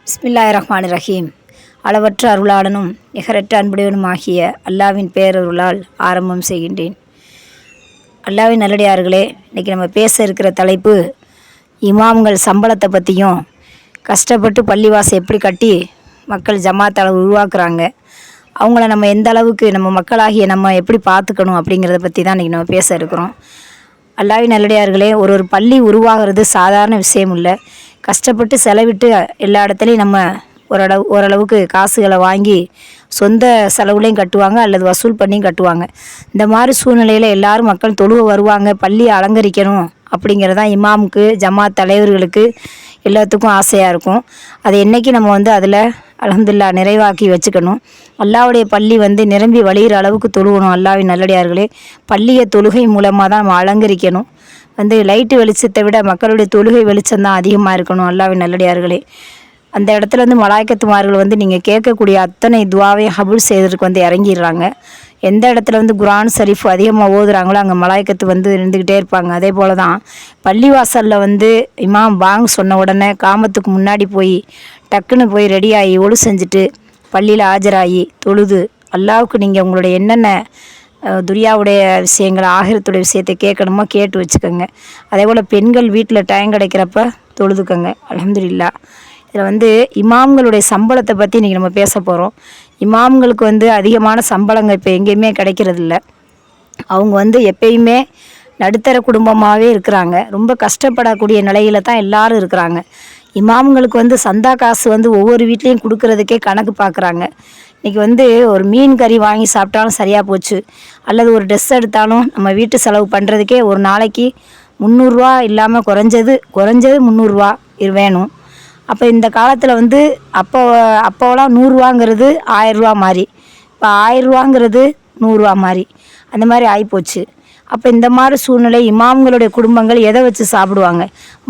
பிஸ்மில்லாஹிர்ரஹ்மானிர்ரஹீம். அளவற்ற அருளாளனும் நிகரற்ற அன்புடையவனுமாகிய அல்லாவின் பேரருளால் ஆரம்பம் செய்கின்றேன். அல்லாவின் நல்லடியார்களே, இன்றைக்கி நம்ம பேச இருக்கிற தலைப்பு இமாம்கள் சம்பளத்தை பற்றியும், கஷ்டப்பட்டு பள்ளிவாசல் எப்படி கட்டி மக்கள் ஜமாத் அளவு உருவாக்குறாங்க, அவங்கள நம்ம எந்த அளவுக்கு நம்ம மக்களாகிய நம்ம எப்படி பார்த்துக்கணும் அப்படிங்கிறத பற்றி தான் இன்றைக்கி நம்ம பேச இருக்கிறோம். அல்லாவின் நல்லடியார்களே, ஒரு பள்ளி உருவாகிறது சாதாரண விஷயம் இல்லை. கஷ்டப்பட்டு செலவிட்டு எல்லா இடத்துலையும் நம்ம ஓரளவுக்கு காசுகளை வாங்கி சொந்த செலவுலையும் கட்டுவாங்க அல்லது வசூல் பண்ணியும் கட்டுவாங்க. இந்த மாதிரி சூழ்நிலையில் எல்லாரும் மக்கள் தொழுவ வருவாங்க, பள்ளியை அலங்கரிக்கணும் அப்படிங்கிறதான் இமாமுக்கு, ஜமாத் தலைவர்களுக்கு எல்லாத்துக்கும் ஆசையாக இருக்கும். அது என்றைக்கு நம்ம அதில் அல்ஹம்துலில்லாஹ் நிறைவாக்கி வச்சுக்கணும். அல்லாவுடைய பள்ளி நிரம்பி வழிகிற அளவுக்கு தொழுகணும். அல்லாவின் நல்லடியார்களே, பள்ளியை தொழுகை மூலமாக தான் நம்ம அலங்கரிக்கணும். லைட்டு வெளிச்சத்தை விட மக்களுடைய தொழுகை வெளிச்சம்தான் அதிகமாக இருக்கணும். அல்லாவின் நல்லடியார்களே, அந்த இடத்துல மலாய்க்கத்துமார்கள் நீங்கள் கேட்கக்கூடிய அத்தனை துவாவையும் ஹபுல் செய்வதற்கு இறங்கிடுறாங்க. எந்த இடத்துல குர்ஆன் ஷரீஃப் அதிகமாக ஓதுறாங்களோ அங்கே மலாய்க்கத்து இருந்துக்கிட்டே இருப்பாங்க. அதே போல் தான் பள்ளிவாசலில் இமாம் பாங் சொன்ன உடனே காமத்துக்கு முன்னாடி போய் டக்குன்னு போய் ரெடியாகி ஒழு செஞ்சுட்டு பள்ளியில் ஆஜராகி தொழுது அல்லாவுக்கு நீங்கள் உங்களுடைய என்னென்ன துரியாவுடைய விஷயங்கள், ஆகிரத்துடைய விஷயத்தை கேட்கணுமோ கேட்டு வச்சுக்கோங்க. அதே போல் பெண்கள் வீட்டில் டைம் கிடைக்கிறப்ப தொழுதுக்கோங்க. அல்ஹம்துலில்லாஹ். இதில் இமாம்களுடைய சம்பளத்தை பற்றி இன்றைக்கி நம்ம பேச போகிறோம். இமாம்களுக்கு அதிகமான சம்பளங்கள் இப்போ எங்கேயுமே கிடைக்கிறதில்ல. அவங்க எப்பயுமே நடுத்தர குடும்பமாகவே இருக்கிறாங்க. ரொம்ப கஷ்டப்படக்கூடிய நிலையில் தான் எல்லோரும் இருக்கிறாங்க. இமாம்களுக்கு சந்தா காசு ஒவ்வொரு வீட்லேயும் கொடுக்கறதுக்கே கணக்கு பார்க்குறாங்க. இன்றைக்கி ஒரு மீன் கறி வாங்கி சாப்பிட்டாலும் சரியாக போச்சு, அல்லது ஒரு ட்ரெஸ் எடுத்தாலும் நம்ம வீட்டு செலவு பண்ணுறதுக்கே ஒரு நாளைக்கு 300 இல்லாமல் குறைஞ்சது 300 வேணும். அப்போ இந்த காலத்தில் அப்போலாம் 100 1000 மாறி, இப்போ 1000 100 மாறி, அந்த மாதிரி ஆகிப்போச்சு. அப்போ இந்த மாதிரி சூழ்நிலை இமாம்களுடைய குடும்பங்கள் எதை வச்சு சாப்பிடுவாங்க?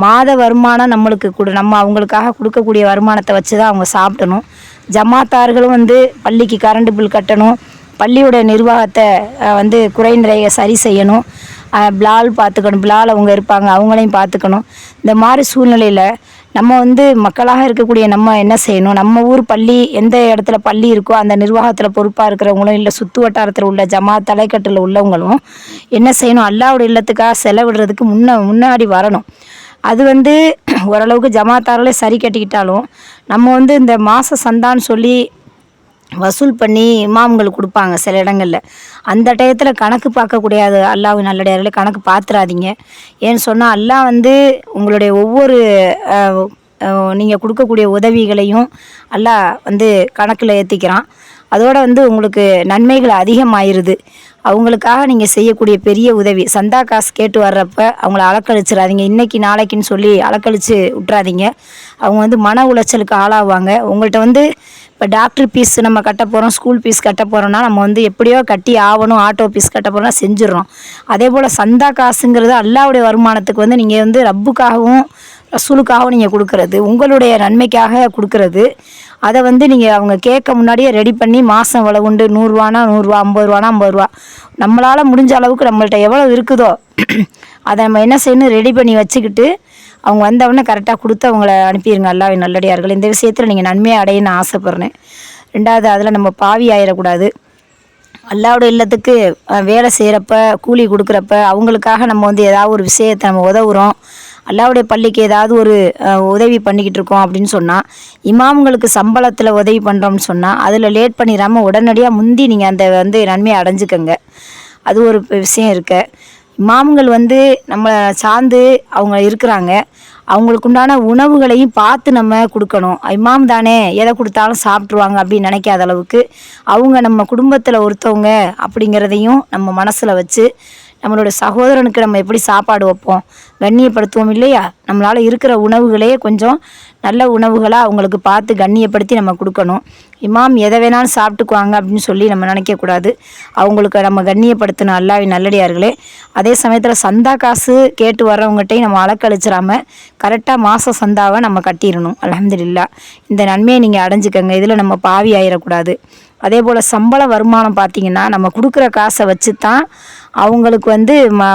மாத வருமானம் நம்மளுக்கு நம்ம அவங்களுக்காக கொடுக்கக்கூடிய வருமானத்தை வச்சு தான் அவங்க சாப்பிடணும். ஜமாத்தார்களும் பள்ளிக்கு கரண்ட் பில் கட்டணும், பள்ளியோட நிர்வாகத்தை குறைநிறைய சரி செய்யணும், பிலால் பார்த்துக்கணும், பிலால் அவங்க இருப்பாங்க அவங்களையும் பார்த்துக்கணும். இந்த மாதிரி சூழ்நிலையில் நம்ம மக்களாக இருக்கக்கூடிய நம்ம என்ன செய்யணும்? நம்ம ஊர் பள்ளி எந்த இடத்துல பள்ளி இருக்கோ அந்த நிர்வாகத்தில் பொறுப்பாக இருக்கிறவங்களும், இல்லை சுற்று வட்டாரத்தில் உள்ள ஜமாத் தலைக்கட்டில் உள்ளவங்களும் என்ன செய்யணும்? அல்லாஹ்வுடைய இல்லத்துக்காக செலவிடுறதுக்கு முன்னாடி வரணும். அது ஓரளவுக்கு ஜமாத்தார்களே சரி கட்டிக்கிட்டாலும் நம்ம இந்த மாத சந்தான்னு சொல்லி வசூல் பண்ணி இமாம்கள் கொடுப்பாங்க சில இடங்களில். அந்த டயத்தில் கணக்கு பார்க்கக்கூடியது அல்லாஹ்வின் நல்லடியார்களே, கணக்கு பார்த்துறாதீங்க. ஏன்னு சொன்னால் அல்லாஹ் உங்களுடைய ஒவ்வொரு நீங்கள் கொடுக்கக்கூடிய உதவிகளையும் அல்லாஹ் கணக்கில் ஏற்றிக்கிறான். அதோடு உங்களுக்கு நன்மைகள் அதிகமாயிருது. அவங்களுக்காக நீங்கள் செய்யக்கூடிய பெரிய உதவி, சந்தா காசு கேட்டு வர்றப்ப அவங்கள அலக்கழிச்சிடாதீங்க. இன்றைக்கி நாளைக்குன்னு சொல்லி அலக்கழித்து விட்றாதீங்க. அவங்க மன உளைச்சலுக்கு ஆளாவாங்க. உங்கள்கிட்ட இப்போ டாக்டர் ஃபீஸ் நம்ம கட்ட போகிறோம், ஸ்கூல் ஃபீஸ் கட்ட போகிறோன்னா நம்ம எப்படியோ கட்டி ஆகணும், ஆட்டோ ஃபீஸ் கட்ட போகிறோன்னா செஞ்சிடறோம். அதே போல் சந்தா காசுங்கிறது அல்லாஹ்வுடைய வருமானத்துக்கு நீங்கள் ரப்புக்காகவும் ரசூலுக்காகவும் நீங்கள் கொடுக்குறது, உங்களுடைய நன்மைக்காக கொடுக்குறது. அதை நீங்கள் அவங்க கேட்க முன்னாடியே ரெடி பண்ணி மாதம் எவ்வளோ உண்டு, 100 100, 50 50, நம்மளால் முடிஞ்ச அளவுக்கு நம்மள்ட்ட எவ்வளோ இருக்குதோ அதை நம்ம என்ன செய்யணும்? ரெடி பண்ணி வச்சுக்கிட்டு அவங்க வந்தவொடனே கரெக்டாக கொடுத்து அவங்கள அனுப்பிடுங்க. அல்லாஹ்வின் நல்லடியார்கள், இந்த விஷயத்தில் நீங்கள் நன்மையை அடையணும்னு ஆசைப்பட்றேன். ரெண்டாவது, அதில் நம்ம பாவி ஆயிடக்கூடாது. அல்லாஹ்வுடைய இல்லத்துக்கு வேலை செய்கிறப்ப, கூலி கொடுக்குறப்ப அவங்களுக்காக நம்ம ஏதாவது ஒரு விஷயத்தை நம்ம உதவுறோம், அல்லாஹ்வுடைய பள்ளிக்கு ஏதாவது ஒரு உதவி பண்ணிக்கிட்டு இருக்கோம் அப்படின்னு சொன்னால், இமாம்களுக்கு சம்பளத்தில் உதவி பண்ணுறோம்னு சொன்னால் அதில் லேட் பண்ணிடாமல் உடனடியாக முந்தி நீங்கள் அந்த நன்மையை அடைஞ்சிக்கங்க. அது ஒரு விஷயம் இருக்க. இமாம்கள் நம்மளை சார்ந்து அவங்க இருக்கிறாங்க. அவங்களுக்கு உண்டான உணவுகளையும் பார்த்து நம்ம கொடுக்கணும். இமாம் தானே எதை கொடுத்தாலும் சாப்பிட்ருவாங்க அப்படின்னு நினைக்காத அளவுக்கு அவங்க நம்ம குடும்பத்தில் ஒருத்தவங்க அப்படிங்கிறதையும் நம்ம மனசில் வச்சு நம்மளோட சகோதரனுக்கு நம்ம எப்படி சாப்பாடு வைப்போம், கண்ணியப்படுத்துவோம் இல்லையா? நம்மளால் இருக்கிற உணவுகளே கொஞ்சம் நல்ல உணவுகளாக அவங்களுக்கு பார்த்து கண்ணியப்படுத்தி நம்ம கொடுக்கணும். இமாம் எதை வேணாலும் சாப்பிட்டுக்குவாங்க அப்படின்னு சொல்லி நம்ம நினைக்கக்கூடாது. அவங்களுக்கு நம்ம கண்ணியப்படுத்தணும் அல்லாஹ்வின் நல்லடியார்களே. அதே சமயத்தில் சந்தா காசு கேட்டு வர்றவங்ககிட்டையும் நம்ம அலக்கழிச்சிடாமல் கரெக்டாக மாத சந்தாவை நம்ம கட்டிடணும். அல்ஹம்துலில்லாஹ். இந்த நன்மையை நீங்கள் அடைஞ்சிக்கங்க. இதில் நம்ம பாவி ஆயிடக்கூடாது. அதே போல் சம்பள வருமானம் பார்த்திங்கன்னா நம்ம கொடுக்குற காசை வச்சு தான் அவங்களுக்கு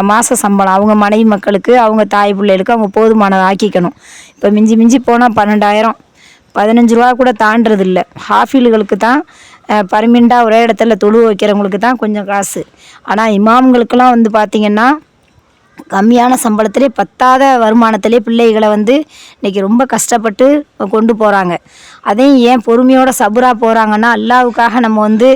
மாத சம்பளம், அவங்க மனைவி மக்களுக்கு, அவங்க தாய் பிள்ளைகளுக்கு அவங்க போதுமானதை ஆக்கிக்கணும். இப்போ மிஞ்சி மிஞ்சி போனால் 12,000 ரூபா கூட தாண்டறதில்ல. ஹாஃபில்களுக்கு தான் பர்மனெண்ட்டாக ஒரே இடத்துல தொழு வைக்கிறவங்களுக்கு தான் கொஞ்சம் காசு. ஆனால் இமாம்களுக்கெல்லாம் வந்து பார்த்திங்கன்னா கம்மியான சம்பளத்திலே பத்தாத வருமானத்திலே பிள்ளைகளை வந்து இன்றைக்கி ரொம்ப கஷ்டப்பட்டு கொண்டு போகிறாங்க. அதையும் ஏன் பொறுமையோட சபுரா போகிறாங்கன்னா, அல்லாவுக்காக நம்ம வந்து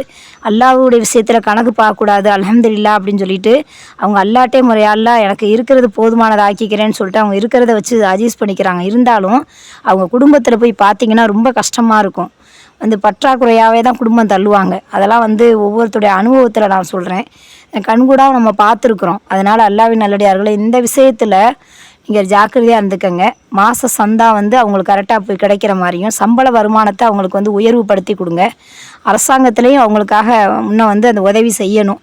அல்லாஹ்வுடைய விஷயத்தில் கணக்கு பார்க்கக்கூடாது, அல்ஹம்துலில்லாஹ் அப்படின்னு சொல்லிட்டு அவங்க அல்லாட்டே முறையால்லாம் எனக்கு இருக்கிறது போதுமானதை ஆக்கிக்கிறேன்னு சொல்லிட்டு அவங்க இருக்கிறத வச்சு அட்ஜஸ்ட் பண்ணிக்கிறாங்க. இருந்தாலும் அவங்க குடும்பத்தில் போய் பார்த்திங்கன்னா ரொம்ப கஷ்டமாக இருக்கும். வந்து பற்றாக்குறையாகவே தான் குடும்பம் தள்ளுவாங்க. அதெல்லாம் வந்து ஒவ்வொருத்தருடைய அனுபவத்தில் நான் சொல்கிறேன், கண்கூடாக நம்ம பார்த்துருக்குறோம். அதனால் அல்லாஹ்வின் நல்லடியார்களே, இந்த விஷயத்தில் நீங்கள் ஜாக்கிரதையாக இருந்துக்கங்க. மாத சந்தா வந்து அவங்களுக்கு கரெக்டாக போய் கிடைக்கிற மாதிரியும், சம்பள வருமானத்தை அவங்களுக்கு வந்து உயர்வுபடுத்தி கொடுங்க. அரசாங்கத்துலேயும் அவங்களுக்காக இன்னும் வந்து அந்த உதவி செய்யணும்.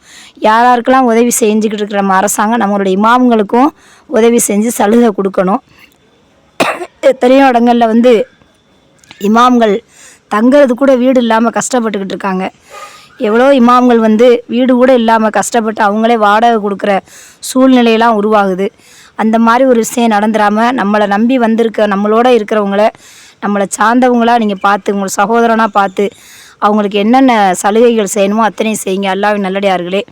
யாராருக்கெல்லாம் உதவி செஞ்சுக்கிட்டு இருக்கிற நம்ம அரசாங்கம் நம்மளுடைய இமாம்களுக்கும் உதவி செஞ்சு சலுகை கொடுக்கணும். எத்தனையோ இடங்களில் வந்து இமாம்கள் தங்கிறது கூட வீடு இல்லாமல் கஷ்டப்பட்டுக்கிட்டு இருக்காங்க. எவ்வளோ இமாம்கள் வந்து வீடு கூட இல்லாமல் கஷ்டப்பட்டு அவங்களே வாடகை கொடுக்குற சூழ்நிலையெல்லாம் உருவாகுது. அந்த மாதிரி ஒரு விஷயம் நடந்துடாமல் நம்மளை நம்பி நம்மளோட இருக்கிறவங்கள நம்மளை சார்ந்தவங்களாக நீங்கள் பார்த்து, உங்களை சகோதரனாக பார்த்து அவங்களுக்கு என்னென்ன சலுகைகள் செய்யணுமோ அத்தனையும் செய்யுங்க அல்லாஹ்வின் நல்லடியார்களே.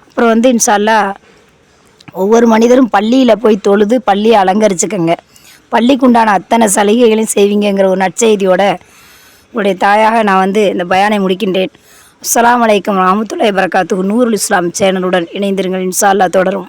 அப்புறம் வந்து இன்ஷா அல்லாஹ் ஒவ்வொரு மனிதரும் பள்ளியில் போய் தொழுது பள்ளியை அலங்கரிச்சுக்கங்க. பள்ளிக்குண்டான அத்தனை சலுகைகளையும் செய்வீங்கிற ஒரு நற்செய்தியோட உங்களுடைய தாயாக நான் வந்து இந்த பயானை முடிக்கின்றேன். அஸ்ஸலாமு அலைக்கும் வரஹ்மத்துல்லாஹி வபரகாத்துஹு. நூருல் இஸ்லாம் சேனலுடன் இணைந்திருங்கள். இன்ஷா அல்லாஹ் தொடரும்.